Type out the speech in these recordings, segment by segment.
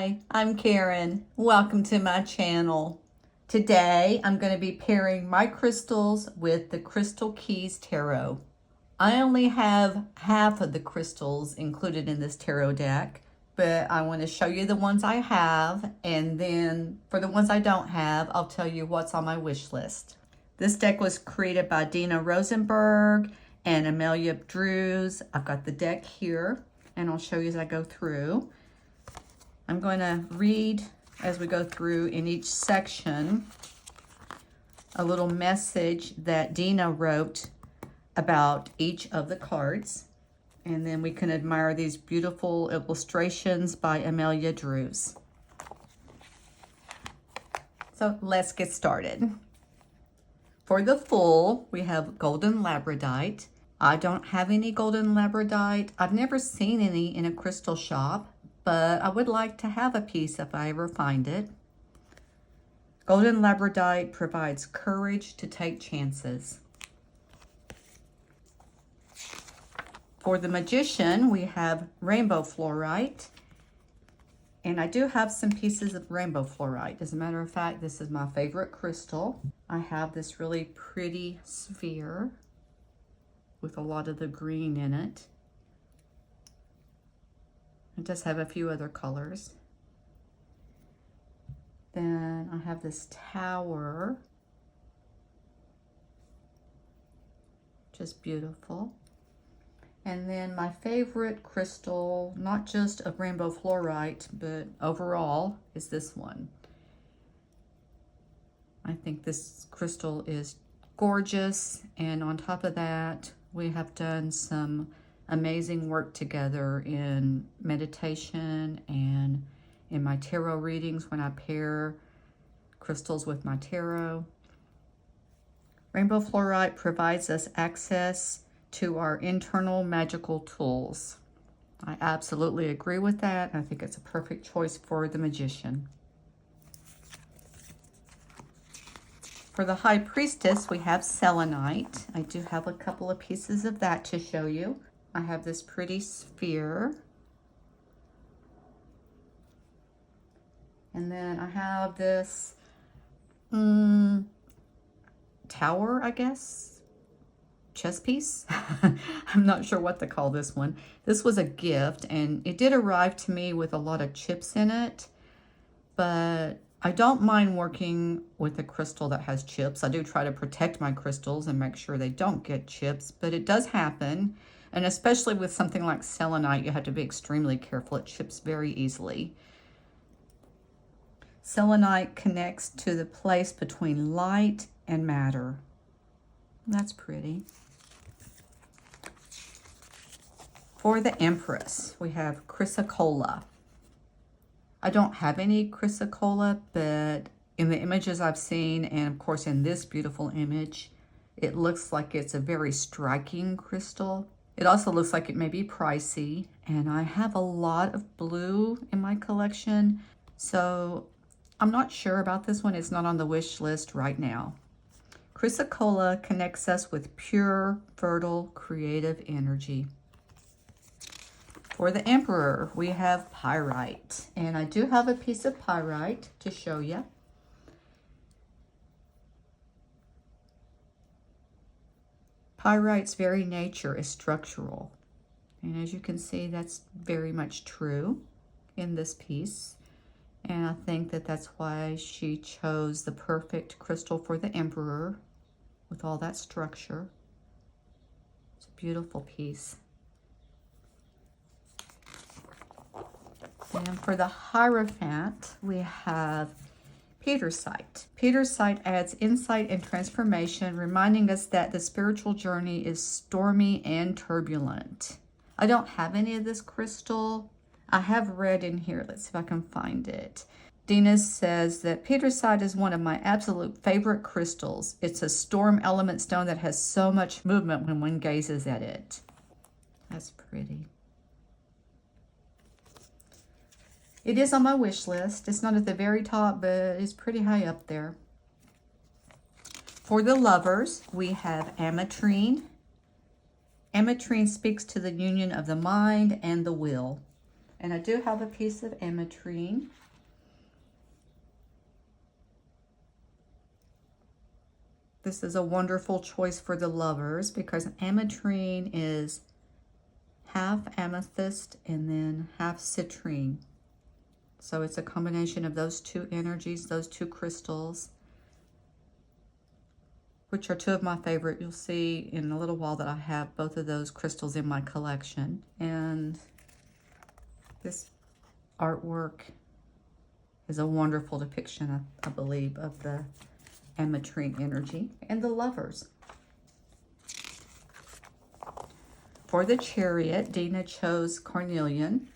Hi, I'm Karen. Welcome to my channel. Today, I'm going to be pairing my crystals with the Crystal Keys Tarot. I only have half of the crystals included in this tarot deck, but I want to show you the ones I have, and then for the ones I don't have, I'll tell you what's on my wish list. This deck was created by Dina Rosenberg and Amelia Drews. I've got the deck here, and I'll show you as I go through. I'm going to read as we go through in each section a little message that Dina wrote about each of the cards. And then we can admire these beautiful illustrations by Amelia Drews. So let's get started. For the full, we have Golden Labradorite. I don't have any Golden Labradorite. I've never seen any in a crystal shop, but I would like to have a piece if I ever find it. Golden Labradorite provides courage to take chances. For the Magician, we have Rainbow Fluorite. And I do have some pieces of Rainbow Fluorite. As a matter of fact, this is my favorite crystal. I have this really pretty sphere with a lot of the green in it. It does have a few other colors. Then I have this tower. Just beautiful. And then my favorite crystal, not just of Rainbow Fluorite, but overall, is this one. I think this crystal is gorgeous. And on top of that, we have done some amazing work together in meditation and in my tarot readings when I pair crystals with my tarot. Rainbow Fluorite provides us access to our internal magical tools. I absolutely agree with that. I think it's a perfect choice for the Magician. For the High Priestess, we have Selenite. I do have a couple of pieces of that to show you. I have this pretty sphere. And then I have this tower, I guess, chess piece. I'm not sure what to call this one. This was a gift, and it did arrive to me with a lot of chips in it, but I don't mind working with a crystal that has chips. I do try to protect my crystals and make sure they don't get chips, but it does happen. And especially with something like selenite, you have to be extremely careful. It chips very easily. Selenite connects to the place between light and matter. That's pretty. For the Empress, we have Chrysocolla. I don't have any Chrysocolla, but in the images I've seen, and of course in this beautiful image, it looks like it's a very striking crystal. It also looks like it may be pricey, and I have a lot of blue in my collection, so I'm not sure about this one. It's not on the wish list right now. Chrysocolla connects us with pure, fertile, creative energy. For the Emperor, we have Pyrite, and I do have a piece of Pyrite to show you. Pyrite's very nature is structural, and as you can see, that's very much true in this piece, and I think that that's why she chose the perfect crystal for the Emperor with all that structure. It's a beautiful piece. And for the Hierophant, we have Petersite. Petersite adds insight and transformation, reminding us that the spiritual journey is stormy and turbulent. I don't have any of this crystal. I have read in here, let's see if I can find it. Dina says that Petersite is one of my absolute favorite crystals. It's a storm element stone that has so much movement when one gazes at it. That's pretty. It is on my wish list. It's not at the very top, but it's pretty high up there. For the Lovers, we have Ametrine. Ametrine speaks to the union of the mind and the will. And I do have a piece of ametrine. This is a wonderful choice for the lovers because ametrine is half amethyst and then half citrine. So it's a combination of those two energies, those two crystals, which are two of my favorite. You'll see in a little while that I have both of those crystals in my collection. And this artwork is a wonderful depiction, I believe, of the ametrine energy and the lovers. For the chariot, Dina chose carnelian.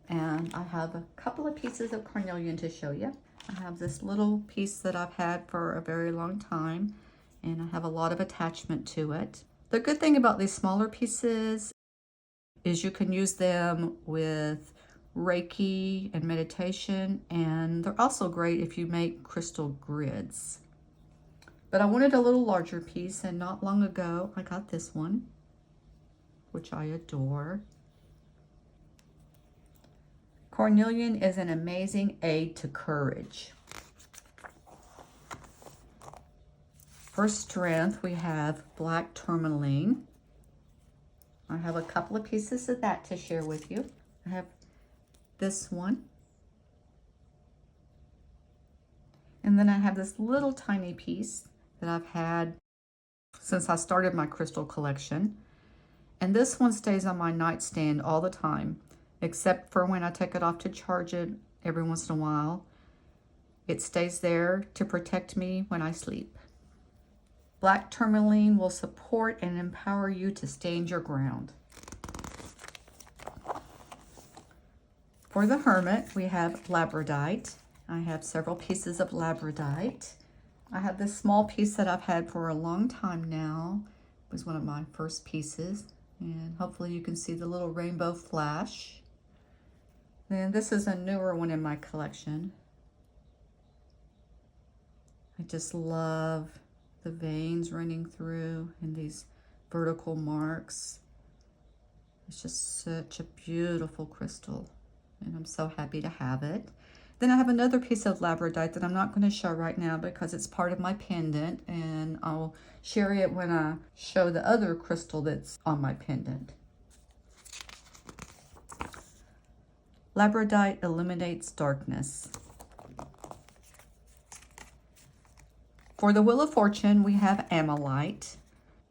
And I have a couple of pieces of carnelian to show you. I have this little piece that I've had for a very long time, and I have a lot of attachment to it. The good thing about these smaller pieces is you can use them with Reiki and meditation, and they're also great if you make crystal grids. But I wanted a little larger piece, and not long ago I got this one, which I adore. Carnelian is an amazing aid to courage. For strength, we have black tourmaline. I have a couple of pieces of that to share with you. I have this one. And then I have this little tiny piece that I've had since I started my crystal collection. And this one stays on my nightstand all the time, except for when I take it off to charge it every once in a while. It stays there to protect me when I sleep. Black tourmaline will support and empower you to stand your ground. For the hermit, we have labradorite. I have several pieces of labradorite. I have this small piece that I've had for a long time now. It was one of my first pieces. And hopefully you can see the little rainbow flash. Then this is a newer one in my collection. I just love the veins running through and these vertical marks. It's just such a beautiful crystal, and I'm so happy to have it. Then I have another piece of labradorite that I'm not going to show right now because it's part of my pendant, and I'll share it when I show the other crystal that's on my pendant. Labradorite illuminates darkness. For the Wheel of Fortune, we have amethyst.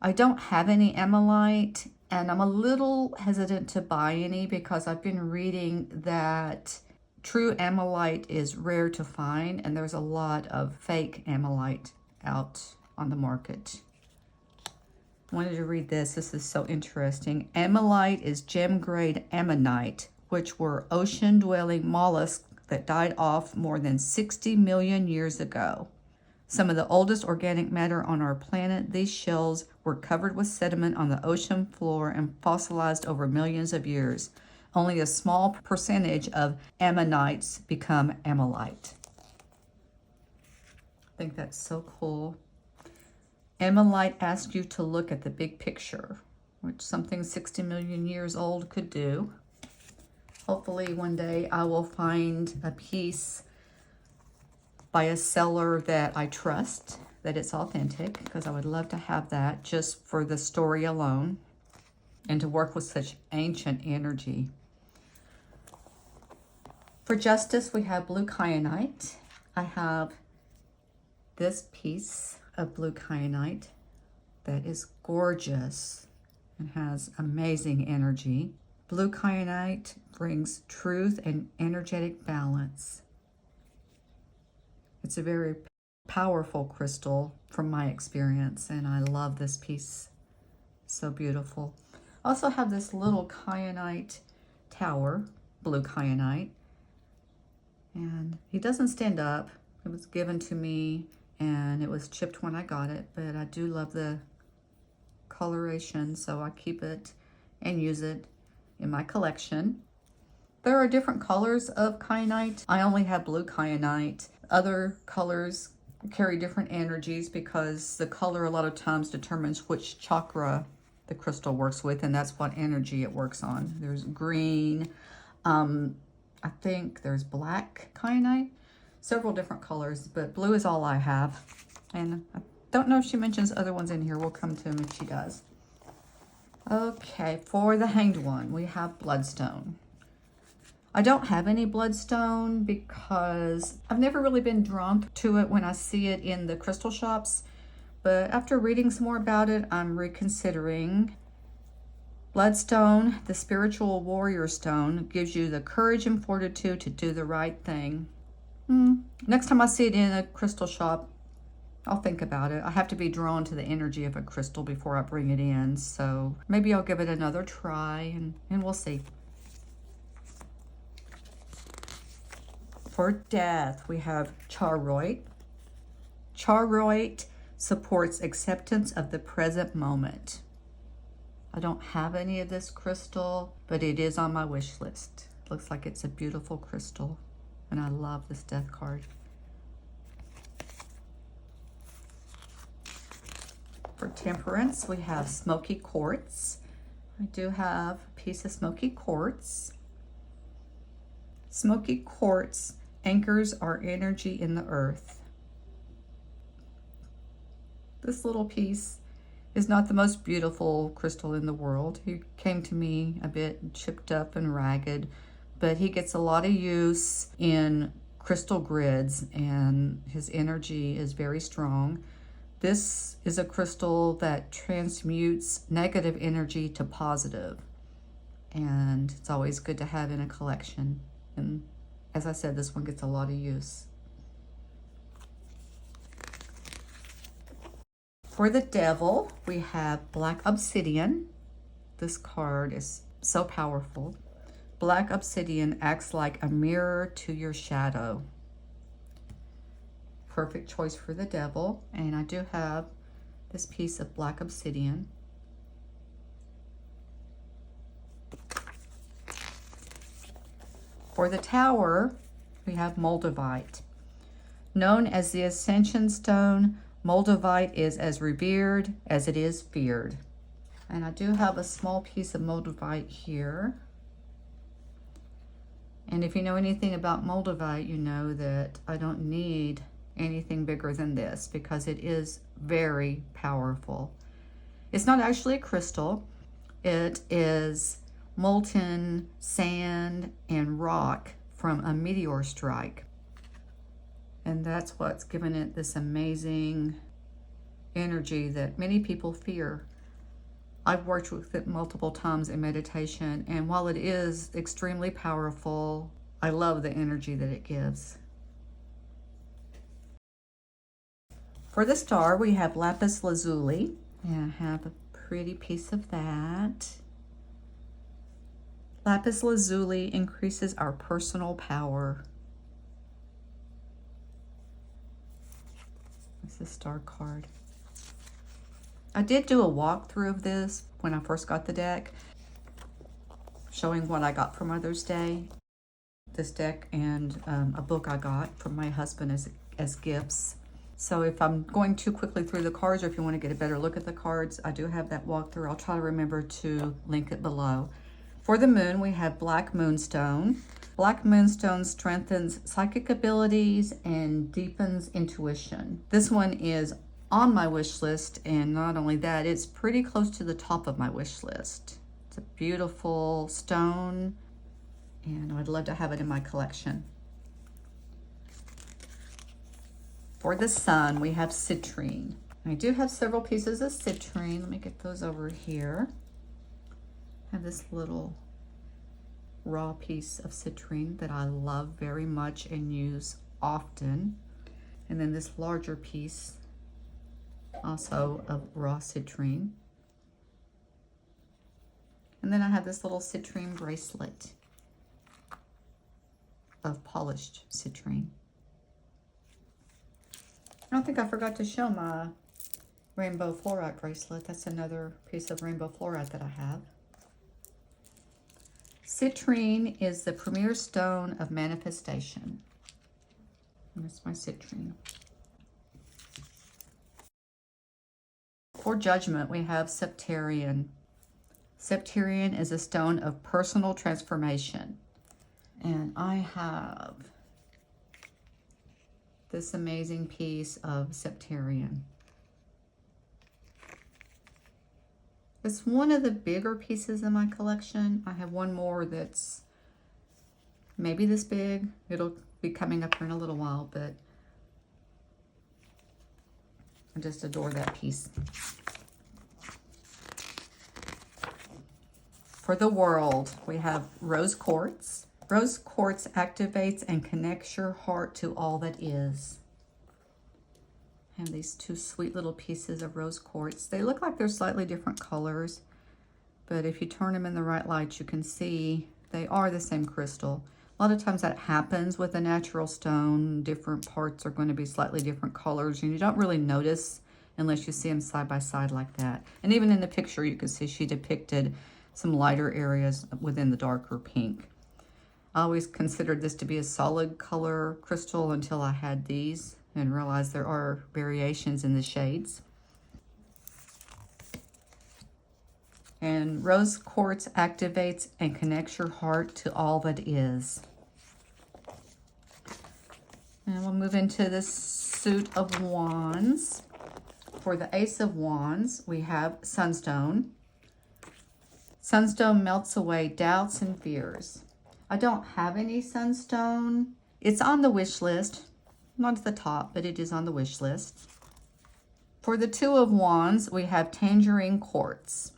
I don't have any amethyst, and I'm a little hesitant to buy any because I've been reading that true amethyst is rare to find, and there's a lot of fake amethyst out on the market. I wanted to read this. This is so interesting. Amethyst is gem-grade ammonite, which were ocean-dwelling mollusks that died off more than 60 million years ago. Some of the oldest organic matter on our planet, these shells were covered with sediment on the ocean floor and fossilized over millions of years. Only a small percentage of ammonites become amethyst. I think that's so cool. Amethyst asks you to look at the big picture, which something 60 million years old could do. Hopefully one day I will find a piece by a seller that I trust, that it's authentic, because I would love to have that just for the story alone and to work with such ancient energy. For justice, we have blue kyanite. I have this piece of blue kyanite that is gorgeous and has amazing energy. Blue kyanite brings truth and energetic balance. It's a very powerful crystal from my experience, and I love this piece. So beautiful. I also have this little kyanite tower, blue kyanite, and he doesn't stand up. It was given to me and it was chipped when I got it, but I do love the coloration, so I keep it and use it in my collection. There are different colors of kyanite. I only have blue kyanite. Other colors carry different energies because the color a lot of times determines which chakra the crystal works with, and that's what energy it works on. There's green, I think there's black kyanite, several different colors, but blue is all I have. And I don't know if she mentions other ones in here. We'll come to them if she does. Okay, for the hanged one, we have bloodstone. I don't have any bloodstone because I've never really been drawn to it when I see it in the crystal shops. But after reading some more about it, I'm reconsidering. Bloodstone, the spiritual warrior stone, gives you the courage and fortitude to do the right thing. Next time I see it in a crystal shop, I'll think about it. I have to be drawn to the energy of a crystal before I bring it in. So maybe I'll give it another try and we'll see. For death, we have charoite. Charoite supports acceptance of the present moment. I don't have any of this crystal, but it is on my wish list. Looks like it's a beautiful crystal, and I love this death card. For temperance, we have smoky quartz. I do have a piece of smoky quartz. Smoky quartz anchors our energy in the earth. This little piece is not the most beautiful crystal in the world. He came to me a bit chipped up and ragged, but he gets a lot of use in crystal grids and his energy is very strong. This is a crystal that transmutes negative energy to positive, and it's always good to have in a collection. And as I said, this one gets a lot of use. For the devil, we have black obsidian. This card is so powerful. Black obsidian acts like a mirror to your shadow. Perfect choice for the devil. And I do have this piece of black obsidian. For the tower, we have moldavite. Known as the Ascension Stone, moldavite is as revered as it is feared. And I do have a small piece of moldavite here. And if you know anything about moldavite, you know that I don't need anything bigger than this because it is very powerful. It's not actually a crystal. It is molten sand and rock from a meteor strike. And that's what's given it this amazing energy that many people fear. I've worked with it multiple times in meditation, and while it is extremely powerful, I love the energy that it gives. For the star, we have lapis lazuli, and I have a pretty piece of that. Lapis lazuli increases our personal power. It's a star card. I did do a walkthrough of this when I first got the deck, showing what I got for Mother's Day. This deck and a book I got from my husband as gifts. So if I'm going too quickly through the cards, or if you want to get a better look at the cards, I do have that walkthrough. I'll try to remember to link it below. For the moon, we have black moonstone. Black moonstone strengthens psychic abilities and deepens intuition. This one is on my wish list, and not only that, it's pretty close to the top of my wish list. It's a beautiful stone, and I'd love to have it in my collection. For the sun, we have citrine. I do have several pieces of citrine. Let me get those over here. I have this little raw piece of citrine that I love very much and use often. And then this larger piece also of raw citrine. And then I have this little citrine bracelet of polished citrine. I don't think I forgot to show my rainbow fluorite bracelet. That's another piece of rainbow fluorite that I have. Citrine is the premier stone of manifestation. That's my citrine. For judgment, we have septarian. Septarian is a stone of personal transformation. And I have this amazing piece of Septarian. It's one of the bigger pieces in my collection. I have one more that's maybe this big. It'll be coming up here in a little while, but I just adore that piece. For the world, we have rose quartz. Rose quartz activates and connects your heart to all that is. I have these two sweet little pieces of rose quartz. They look like they're slightly different colors, but if you turn them in the right light, you can see they are the same crystal. A lot of times that happens with a natural stone. Different parts are going to be slightly different colors, and you don't really notice unless you see them side by side like that. And even in the picture, you can see she depicted some lighter areas within the darker pink. I always considered this to be a solid color crystal until I had these and realized there are variations in the shades. And rose quartz activates and connects your heart to all that is. And we'll move into this suit of wands. For the Ace of Wands, we have Sunstone. Sunstone melts away doubts and fears. I don't have any Sunstone. It's on the wish list. Not at the top, but it is on the wish list. For the Two of Wands, we have Tangerine Quartz.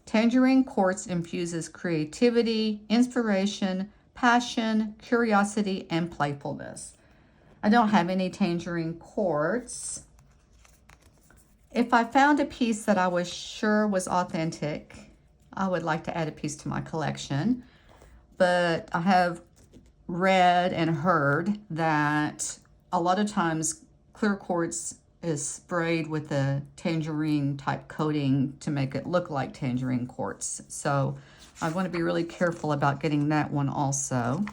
Tangerine quartz infuses creativity, inspiration, passion, curiosity, and playfulness. I don't have any tangerine quartz. If I found a piece that I was sure was authentic, I would like to add a piece to my collection. But I have read and heard that a lot of times clear quartz is sprayed with a tangerine type coating to make it look like tangerine quartz. So I want to be really careful about getting that one also.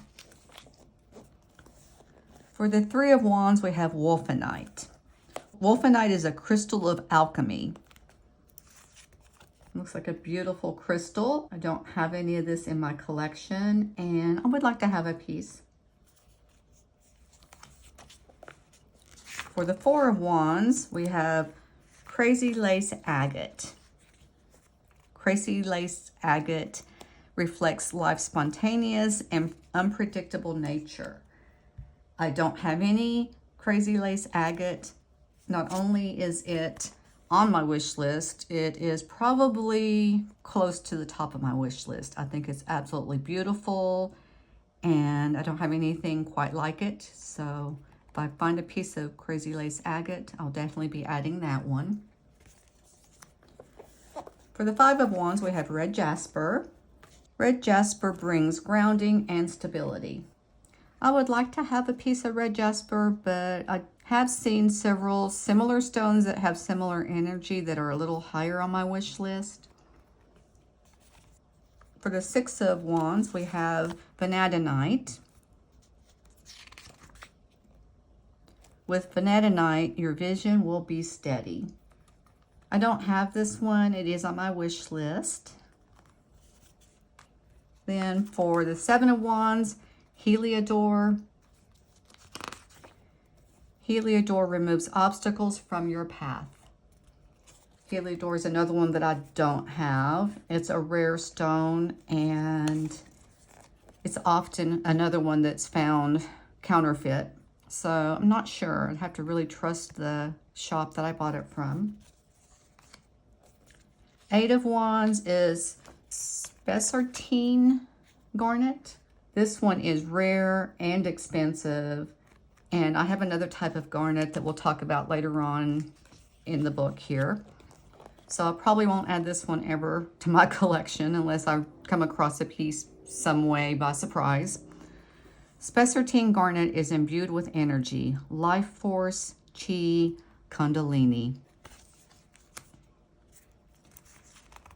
For the Three of Wands, we have Wolfenite. Wolfenite is a crystal of alchemy. Looks like a beautiful crystal. I don't have any of this in my collection, and I would like to have a piece. For the Four of Wands, we have Crazy Lace Agate. Crazy Lace Agate reflects life's spontaneous and unpredictable nature. I don't have any Crazy Lace Agate. Not only is it on my wish list, it is probably close to the top of my wish list. I think it's absolutely beautiful, and I don't have anything quite like it. So if I find a piece of Crazy Lace Agate, I'll definitely be adding that one. For the Five of Wands, we have Red Jasper. Red Jasper brings grounding and stability. I would like to have a piece of Red Jasper, but I have seen several similar stones that have similar energy that are a little higher on my wish list. For the Six of Wands, we have Vanadinite. With Vanadinite, your vision will be steady. I don't have this one. It is on my wish list. Then for the Seven of Wands, Heliodor. Heliodor removes obstacles from your path. Heliodor is another one that I don't have. It's a rare stone, and it's often another one that's found counterfeit. So I'm not sure. I'd have to really trust the shop that I bought it from. Eight of Wands is Spessartine garnet. This one is rare and expensive. And I have another type of garnet that we'll talk about later on in the book here. So I probably won't add this one ever to my collection unless I come across a piece some way by surprise. Spessartine garnet is imbued with energy, life force, chi, kundalini.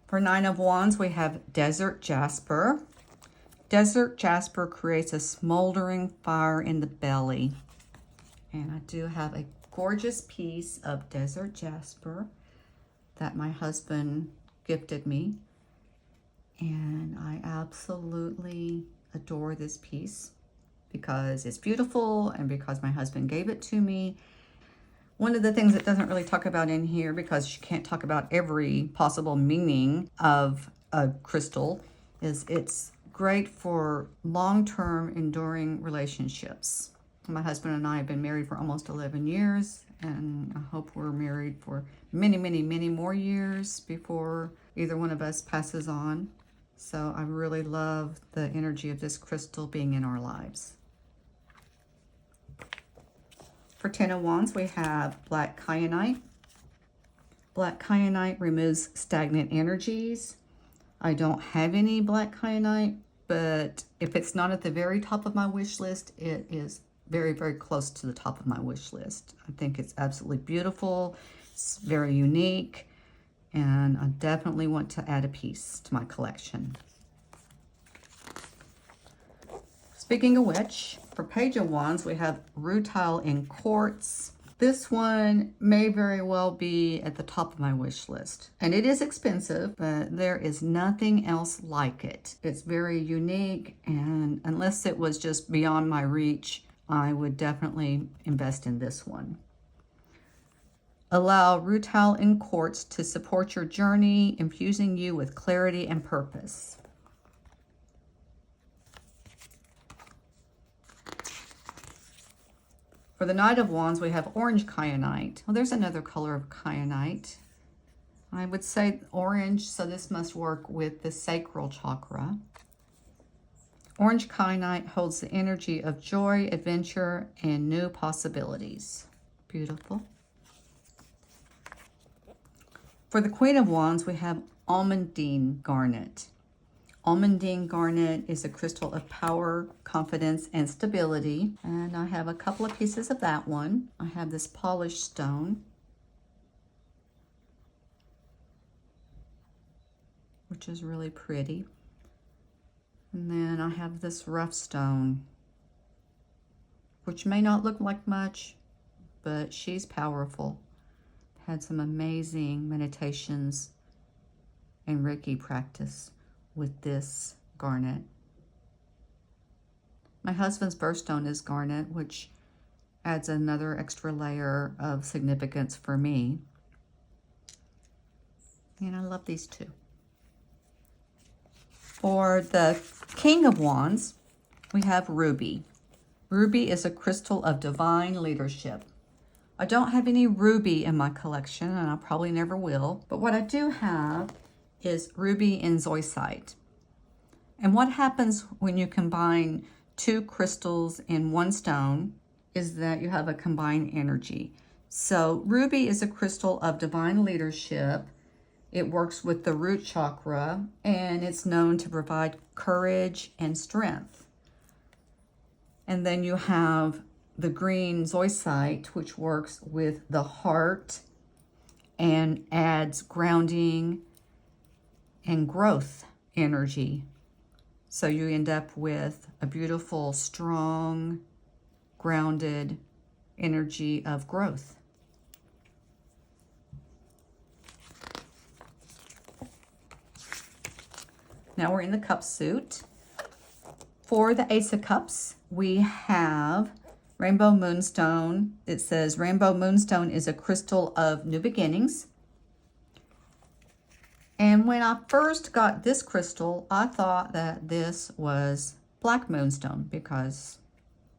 For Nine of Wands, we have Desert Jasper. Desert Jasper creates a smoldering fire in the belly. And I do have a gorgeous piece of Desert Jasper that my husband gifted me. And I absolutely adore this piece because it's beautiful and because my husband gave it to me. One of the things it doesn't really talk about in here, because you can't talk about every possible meaning of a crystal, is it's great for long-term enduring relationships. My husband and I have been married for almost 11 years, and I hope we're married for many, many, many more years before either one of us passes on. So I really love the energy of this crystal being in our lives. For 10 of Wands, we have black kyanite. Black kyanite removes stagnant energies. I don't have any black kyanite, but if it's not at the very top of my wish list, it is very, very close to the top of my wish list. I think it's absolutely beautiful. It's very unique, and I definitely want to add a piece to my collection. Speaking of which, for Page of Wands, we have rutile in quartz. This one may very well be at the top of my wish list. And it is expensive, but there is nothing else like it. It's very unique, and unless it was just beyond my reach, I would definitely invest in this one. Allow rutile in quartz to support your journey, infusing you with clarity and purpose. For the Knight of Wands, we have orange kyanite. Well, there's another color of kyanite. I would say orange, so this must work with the sacral chakra. Orange kyanite holds the energy of joy, adventure, and new possibilities. Beautiful. For the Queen of Wands, we have almandine garnet. Almandine garnet is a crystal of power, confidence, and stability. And I have a couple of pieces of that one. I have this polished stone, which is really pretty. And then I have this rough stone, which may not look like much, but she's powerful. Had some amazing meditations and Reiki practice with this garnet. My husband's birthstone is garnet, which adds another extra layer of significance for me. And I love these two. For the King of Wands, we have ruby. Ruby is a crystal of divine leadership. I don't have any ruby in my collection, and I probably never will. But what I do have is ruby and zoisite. And what happens when you combine two crystals in one stone is that you have a combined energy. So ruby is a crystal of divine leadership. It works with the root chakra, and it's known to provide courage and strength. And then you have the green zoisite, which works with the heart and adds grounding and growth energy. So you end up with a beautiful, strong, grounded energy of growth. Now we're in the cup suit. For the Ace of Cups, we have Rainbow Moonstone. It says Rainbow Moonstone is a crystal of new beginnings. And when I first got this crystal, I thought that this was Black Moonstone because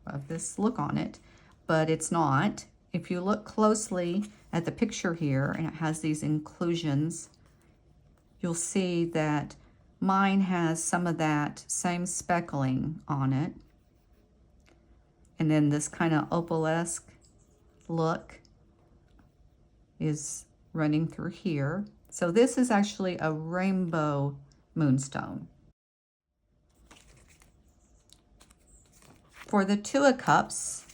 of this look on it, but it's not. If you look closely at the picture here, and it has these inclusions, you'll see that mine has some of that same speckling on it. And then this kind of opalesque look is running through here. So this is actually a rainbow moonstone. For the Two of Cups,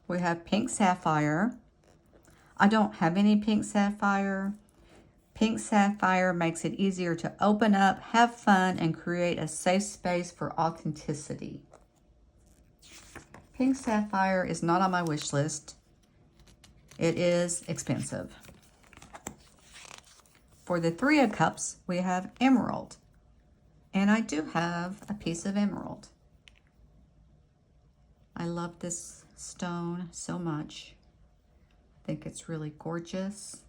we have pink sapphire. I don't have any pink sapphire. Pink sapphire makes it easier to open up, have fun, and create a safe space for authenticity. Pink sapphire is not on my wish list. It is expensive. For the Three of Cups, we have emerald. And I do have a piece of emerald. I love this stone so much. I think it's really gorgeous.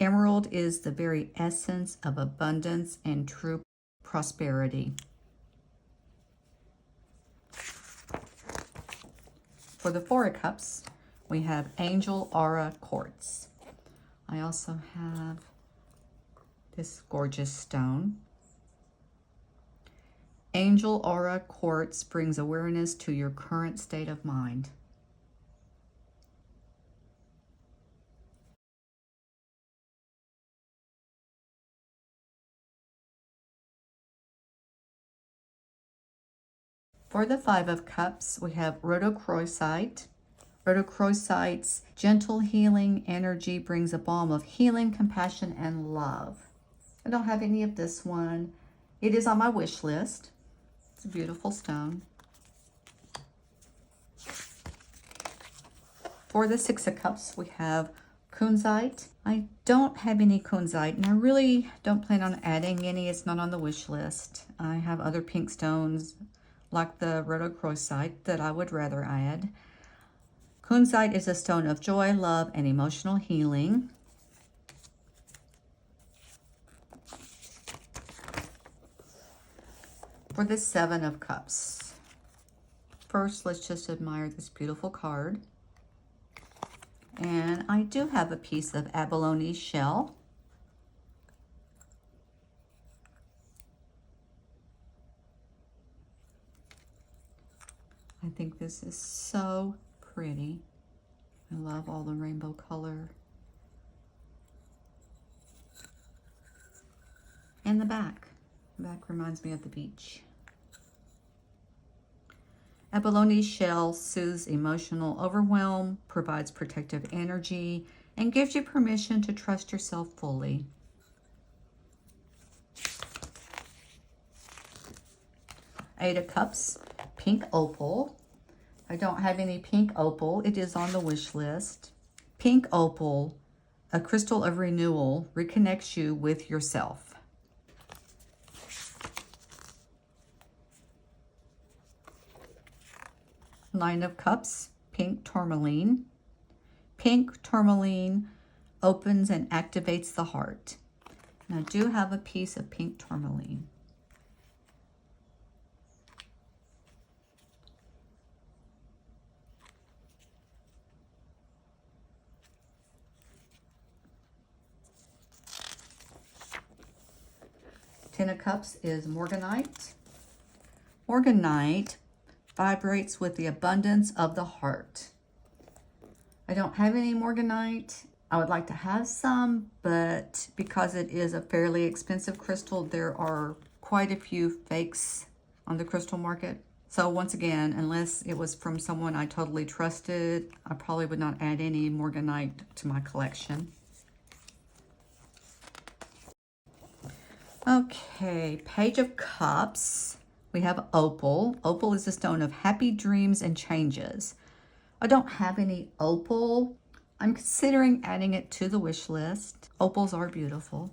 Emerald is the very essence of abundance and true prosperity. For the Four of Cups, we have Angel Aura Quartz. I also have this gorgeous stone. Angel Aura Quartz brings awareness to your current state of mind. For the Five of Cups, we have rhodochrosite. Rhodochrosite's gentle healing energy brings a balm of healing, compassion, and love. I don't have any of this one. It is on my wish list. It's a beautiful stone. For the Six of Cups, we have kunzite. I don't have any kunzite, and I really don't plan on adding any. It's not on the wish list. I have other pink stones like the rhodochrosite that I would rather add. Kunzite is a stone of joy, love, and emotional healing. For the Seven of Cups, first let's just admire this beautiful card. And I do have a piece of abalone shell. I think this is so pretty. I love all the rainbow color. And the back. The back reminds me of the beach. Abalone shell soothes emotional overwhelm, provides protective energy, and gives you permission to trust yourself fully. Eight of Cups, pink opal. I don't have any pink opal. It is on the wish list. Pink opal, a crystal of renewal, reconnects you with yourself. Nine of Cups, pink tourmaline. Pink tourmaline opens and activates the heart. And I do have a piece of pink tourmaline. Ten of Cups is morganite. Morganite vibrates with the abundance of the heart. I don't have any morganite. I would like to have some, but because it is a fairly expensive crystal, there are quite a few fakes on the crystal market. So once again, unless it was from someone I totally trusted, I probably would not add any morganite to my collection. Okay, Page of Cups. We have opal. Opal is a stone of happy dreams and changes. I don't have any opal. I'm considering adding it to the wish list. Opals are beautiful.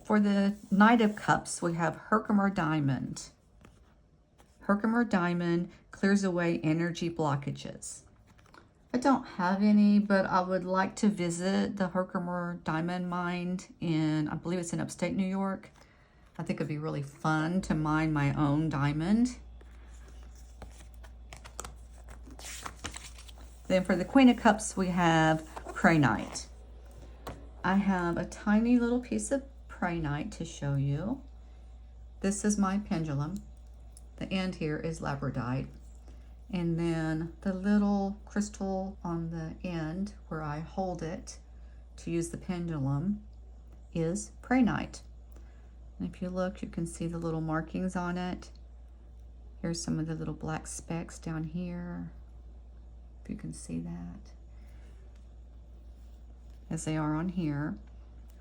For the Knight of Cups, we have Herkimer Diamond. Herkimer Diamond clears away energy blockages. I don't have any, but I would like to visit the Herkimer Diamond Mine I believe it's in upstate New York. I think it'd be really fun to mine my own diamond. Then for the Queen of Cups, we have Prainite. I have a tiny little piece of Prainite to show you. This is my pendulum. The end here is labradorite. And then the little crystal on the end where I hold it to use the pendulum is Prainite. And if you look, you can see the little markings on it. Here's some of the little black specks down here, if you can see that, as they are on here.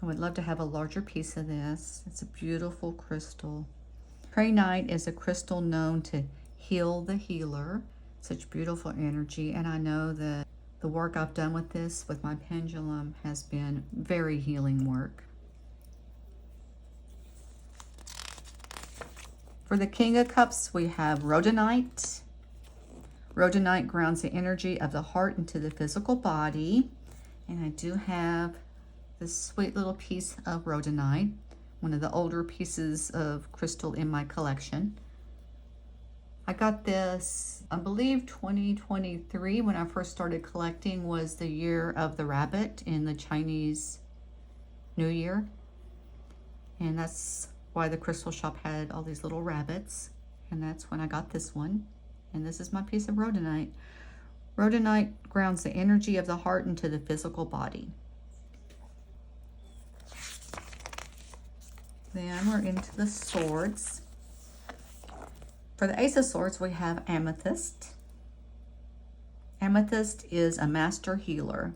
I would love to have a larger piece of this. It's a beautiful crystal. Prainite is a crystal known to heal the healer. Such beautiful energy, and I know that the work I've done with this, with my pendulum, has been very healing work. For the King of Cups, we have rhodonite. Rhodonite grounds the energy of the heart into the physical body. And I do have this sweet little piece of rhodonite, one of the older pieces of crystal in my collection. I got this, I believe 2023, when I first started collecting, was the year of the rabbit in the Chinese New Year. And that's why the crystal shop had all these little rabbits. And that's when I got this one. And this is my piece of rhodonite. Rhodonite grounds the energy of the heart into the physical body. Then we're into the swords. For the Ace of Swords, we have amethyst. Amethyst is a master healer.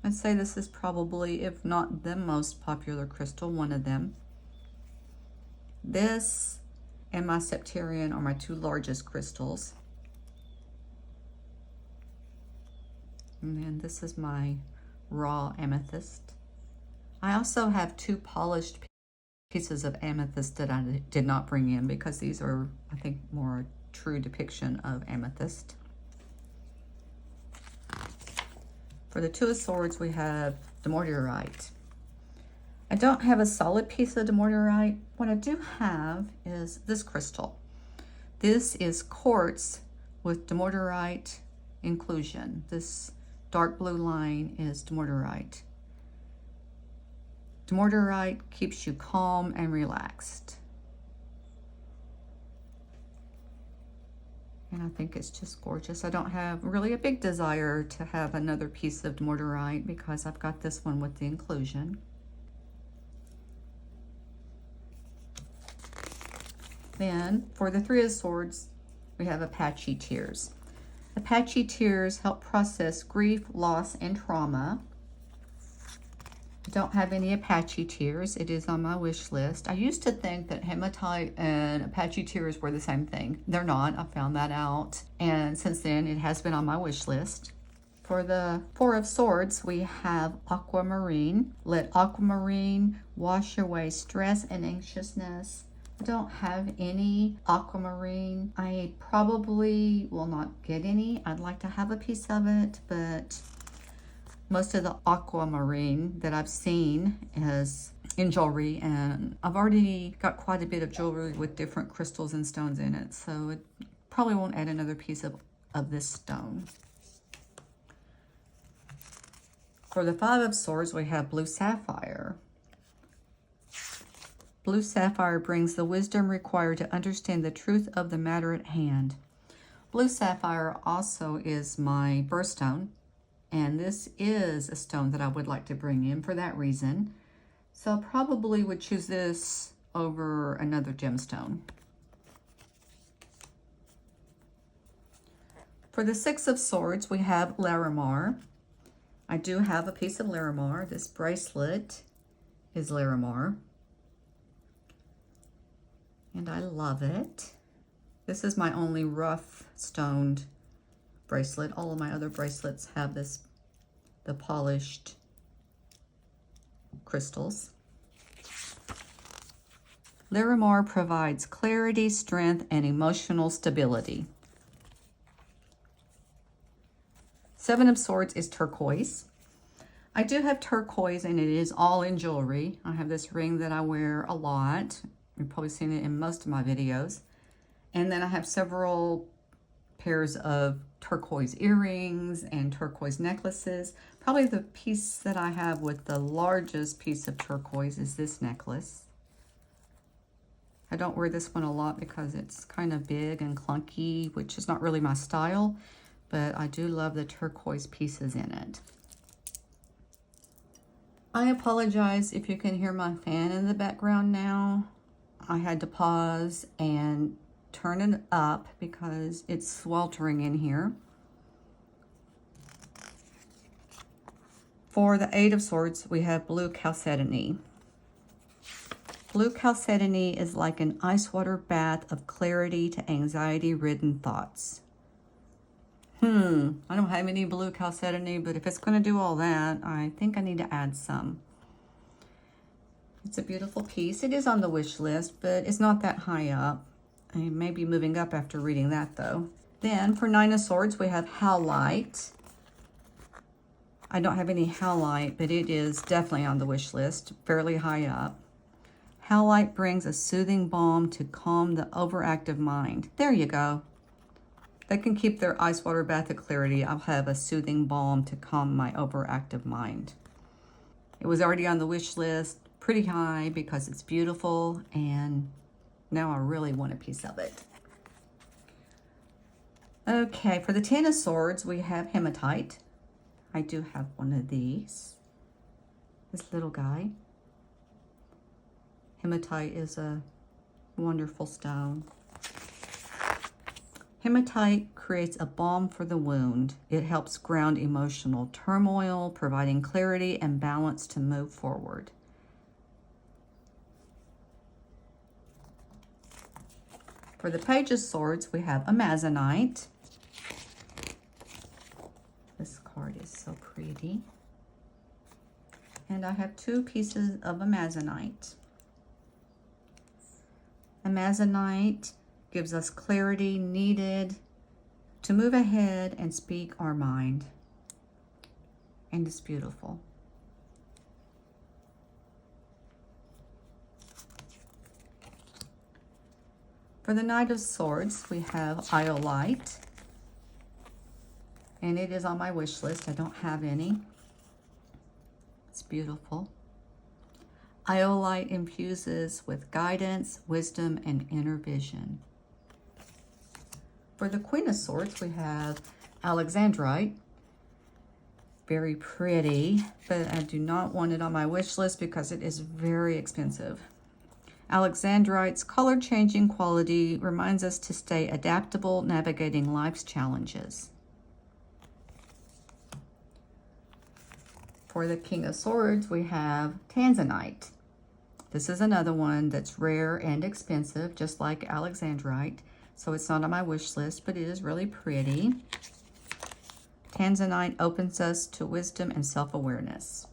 I'd say this is probably, if not the most popular crystal, one of them. This and my Septarian are my two largest crystals. And then this is my raw amethyst. I also have two polished pieces of amethyst that I did not bring in because these are, I think, more a true depiction of amethyst. For the Two of Swords, we have demortierite. I don't have a solid piece of demortierite. What I do have is this crystal. This is quartz with demortierite inclusion. This dark blue line is demortierite. Demortierite keeps you calm and relaxed. And I think it's just gorgeous. I don't have really a big desire to have another piece of demortierite because I've got this one with the inclusion. Then for the Three of Swords, we have Apache tears. Apache tears help process grief, loss, and trauma. I don't have any Apache tears. It is on my wish list. I used to think that hematite and Apache tears were the same thing. They're not. I found that out. And since then, it has been on my wish list. For the Four of Swords, we have aquamarine. Let aquamarine wash away stress and anxiousness. I don't have any aquamarine. I probably will not get any. I'd like to have a piece of it, but most of the aquamarine that I've seen is in jewelry, and I've already got quite a bit of jewelry with different crystals and stones in it, so it probably won't add another piece of this stone. For the Five of Swords, we have blue sapphire. Blue sapphire brings the wisdom required to understand the truth of the matter at hand. Blue sapphire also is my birthstone. And this is a stone that I would like to bring in for that reason. So I probably would choose this over another gemstone. For the Six of Swords, we have Larimar. I do have a piece of Larimar. This bracelet is Larimar. And I love it. This is my only rough stoned bracelet. All of my other bracelets have the polished crystals. Larimar provides clarity, strength, and emotional stability. Seven of Swords is turquoise. I do have turquoise, and it is all in jewelry. I have this ring that I wear a lot. You've probably seen it in most of my videos. And then I have several pairs of turquoise earrings and turquoise necklaces. Probably the piece that I have with the largest piece of turquoise is this necklace. I don't wear this one a lot because it's kind of big and clunky, which is not really my style, but I do love the turquoise pieces in it. I apologize if you can hear my fan in the background now. I had to pause and turn it up because it's sweltering in here. For the Eight of Swords, we have blue chalcedony. Blue chalcedony is like an ice water bath of clarity to anxiety-ridden thoughts. I don't have any blue chalcedony, but if it's going to do all that, I think I need to add some. It's a beautiful piece. It is on the wish list, but it's not that high up. I may be moving up after reading that though. Then for Nine of Swords, we have Howlite. I don't have any Howlite, but it is definitely on the wish list, fairly high up. Howlite brings a soothing balm to calm the overactive mind. There you go. They can keep their ice water bath of clarity. I'll have a soothing balm to calm my overactive mind. It was already on the wish list, pretty high because it's beautiful, and now I really want a piece of it. Okay, for the Ten of Swords, we have Hematite. I do have one of these. This little guy. Hematite is a wonderful stone. Hematite creates a balm for the wound. It helps ground emotional turmoil, providing clarity and balance to move forward. For the Page of Swords, we have Amazonite. This card is so pretty. And I have two pieces of Amazonite. Amazonite gives us clarity needed to move ahead and speak our mind. And it's beautiful. For the Knight of Swords, we have Iolite. And it is on my wish list. I don't have any. It's beautiful. Iolite infuses with guidance, wisdom, and inner vision. For the Queen of Swords, we have Alexandrite. Very pretty, but I do not want it on my wish list because it is very expensive. Alexandrite's color-changing quality reminds us to stay adaptable, navigating life's challenges. For the King of Swords, we have Tanzanite. This is another one that's rare and expensive, just like Alexandrite. So it's not on my wish list, but it is really pretty. Tanzanite opens us to wisdom and self-awareness.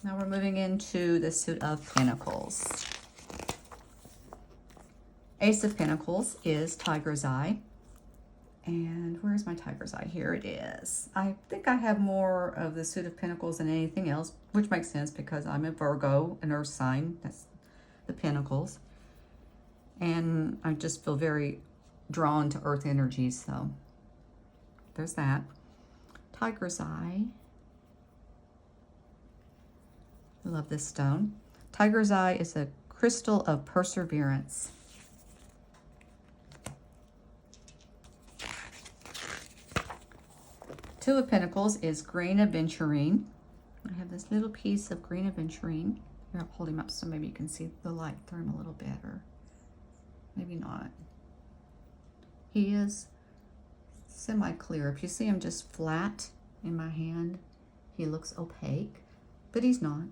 Now we're moving into the Suit of Pentacles. Ace of Pentacles is Tiger's Eye. And where's my Tiger's Eye? Here it is. I think I have more of the Suit of Pentacles than anything else, which makes sense because I'm a Virgo, an earth sign. That's the Pentacles. And I just feel very drawn to earth energies, so there's that. Tiger's Eye. I love this stone. Tiger's Eye is a crystal of perseverance. Two of Pentacles is green aventurine. I have this little piece of green aventurine. Here, I'll hold him up so maybe you can see the light through him a little better. Maybe not. He is semi-clear. If you see him just flat in my hand, he looks opaque, but he's not.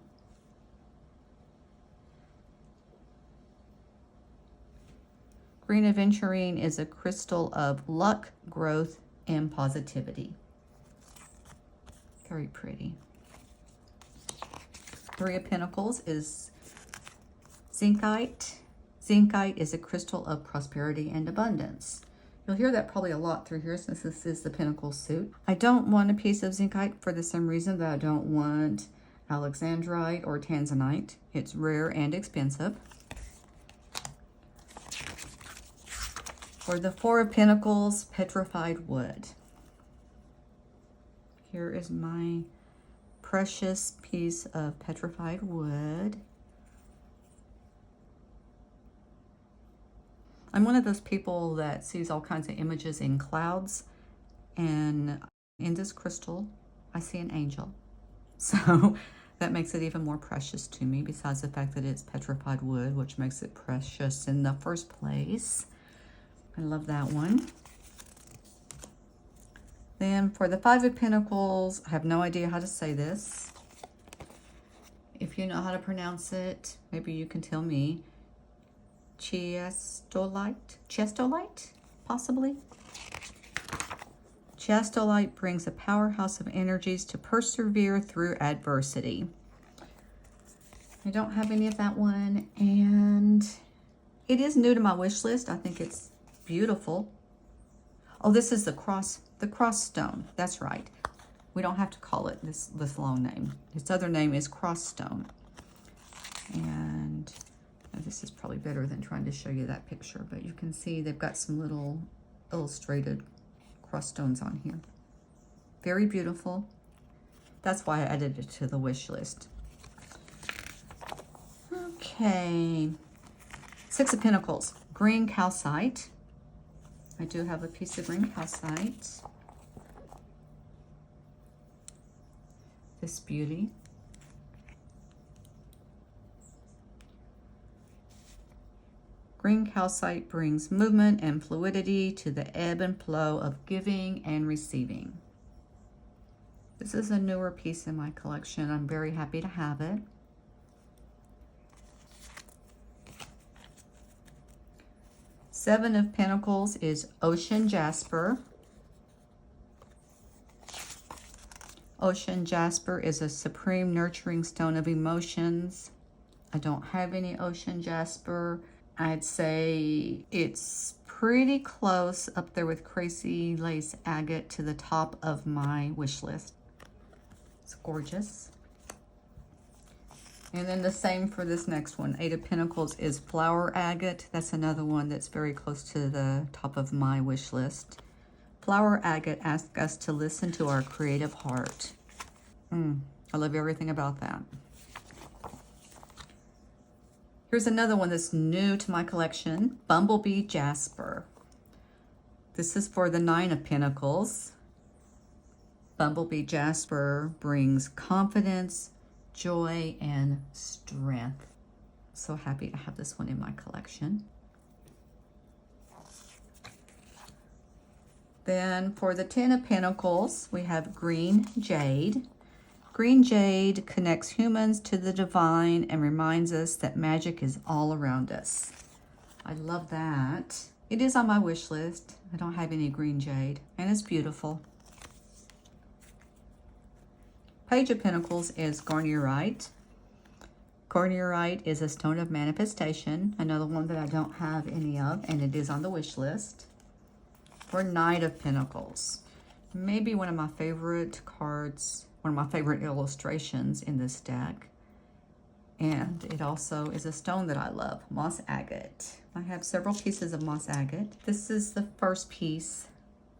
Green aventurine is a crystal of luck, growth, and positivity. Very pretty. Three of Pentacles is Zincite. Zincite is a crystal of prosperity and abundance. You'll hear that probably a lot through here since this is the Pentacles suit. I don't want a piece of Zincite for the same reason that I don't want Alexandrite or Tanzanite. It's rare and expensive. For the Four of Pentacles, petrified wood. Here is my precious piece of petrified wood. I'm one of those people that sees all kinds of images in clouds, and in this crystal, I see an angel. So that makes it even more precious to me, besides the fact that it's petrified wood, which makes it precious in the first place. I love that one. Then for the Five of Pentacles, I have no idea how to say this. If you know how to pronounce it, maybe you can tell me. Chastolite, possibly. Chastolite brings a powerhouse of energies to persevere through adversity. I don't have any of that one, and it is new to my wish list. I think it's beautiful. Oh, this is the cross stone. That's right. We don't have to call it this long name. Its other name is cross stone. And this is probably better than trying to show you that picture, but you can see they've got some little illustrated cross stones on here. Very beautiful. That's why I added it to the wish list. Okay. Six of Pentacles, green calcite. I do have a piece of green calcite. This beauty. Green calcite brings movement and fluidity to the ebb and flow of giving and receiving. This is a newer piece in my collection. I'm very happy to have it. Seven of Pentacles is ocean jasper. Ocean jasper is a supreme nurturing stone of emotions. I don't have any ocean jasper. I'd say it's pretty close up there with crazy lace agate to the top of my wish list. It's gorgeous. And then the same for this next one. Eight of Pentacles is flower agate. That's another one that's very close to the top of my wish list. Flower agate asks us to listen to our creative heart. I love everything about that. Here's another one that's new to my collection. Bumblebee jasper. This is for the Nine of Pentacles. Bumblebee jasper brings confidence, joy, and strength. So happy to have this one in my collection. Then for the Ten of Pentacles, we have green jade. Green jade connects humans to the divine and reminds us that magic is all around us. I love that. It is on my wish list. I don't have any green jade, and it's beautiful. Page of Pentacles is garnierite. Garnierite is a stone of manifestation, another one that I don't have any of, and it is on the wish list. For Knight of Pentacles, maybe one of my favorite cards, one of my favorite illustrations in this deck. And it also is a stone that I love, moss agate. I have several pieces of moss agate. This is the first piece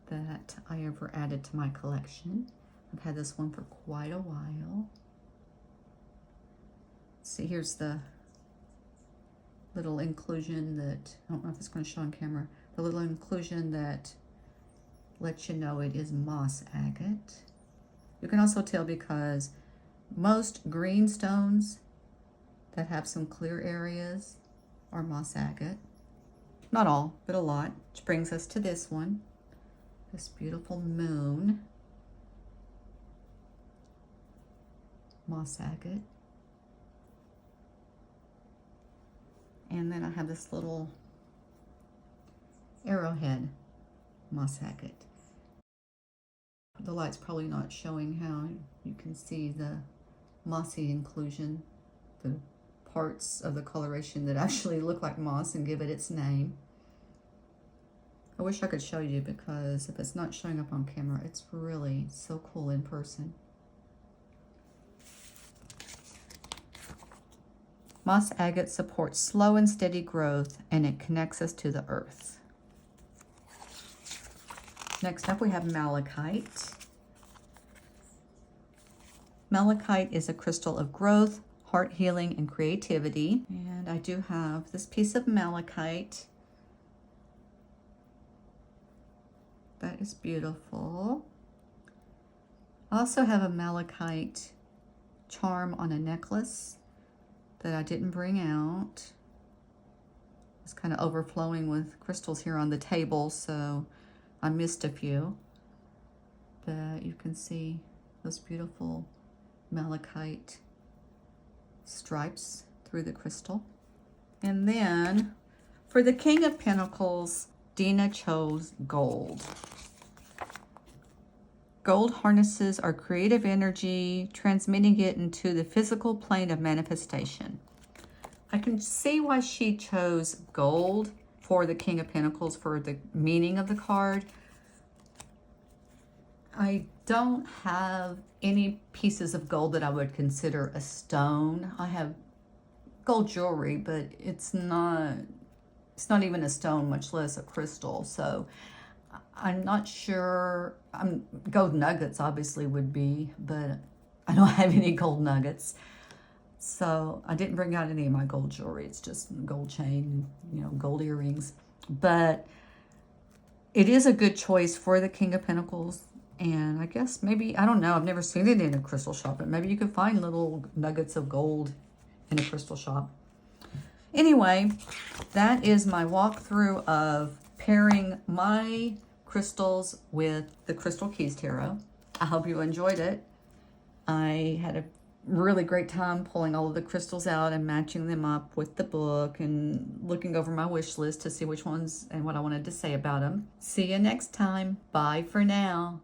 that I ever added to my collection. I've had this one for quite a while. See, here's the little inclusion that, I don't know if it's going to show on camera, the little inclusion that lets you know it is moss agate. You can also tell because most green stones that have some clear areas are moss agate. Not all, but a lot. Which brings us to this one, this beautiful moon. Moss agate. And then I have this little arrowhead moss agate. The light's probably not showing how you can see the mossy inclusion, the parts of the coloration that actually look like moss and give it its name. I wish I could show you because if it's not showing up on camera, it's really so cool in person. Moss agate supports slow and steady growth, and it connects us to the earth. Next up, we have malachite. Malachite is a crystal of growth, heart healing, and creativity. And I do have this piece of malachite. That is beautiful. I also have a malachite charm on a necklace that I didn't bring out. It's kind of overflowing with crystals here on the table, so I missed a few. But you can see those beautiful malachite stripes through the crystal. And then for the King of Pentacles, Dina chose gold. Gold harnesses our creative energy, transmitting it into the physical plane of manifestation. I can see why she chose gold for the King of Pentacles for the meaning of the card. I don't have any pieces of gold that I would consider a stone. I have gold jewelry, but it's not even a stone, much less a crystal. So I'm not sure. Gold nuggets obviously would be, but I don't have any gold nuggets. So I didn't bring out any of my gold jewelry. It's just gold chain, gold earrings. But it is a good choice for the King of Pentacles. And I guess maybe, I don't know, I've never seen it in a crystal shop, but maybe you can find little nuggets of gold in a crystal shop. Anyway, that is my walkthrough of pairing my crystals with the Crystal Keys Tarot. I hope you enjoyed it. I had a really great time pulling all of the crystals out and matching them up with the book and looking over my wish list to see which ones and what I wanted to say about them. See you next time. Bye for now.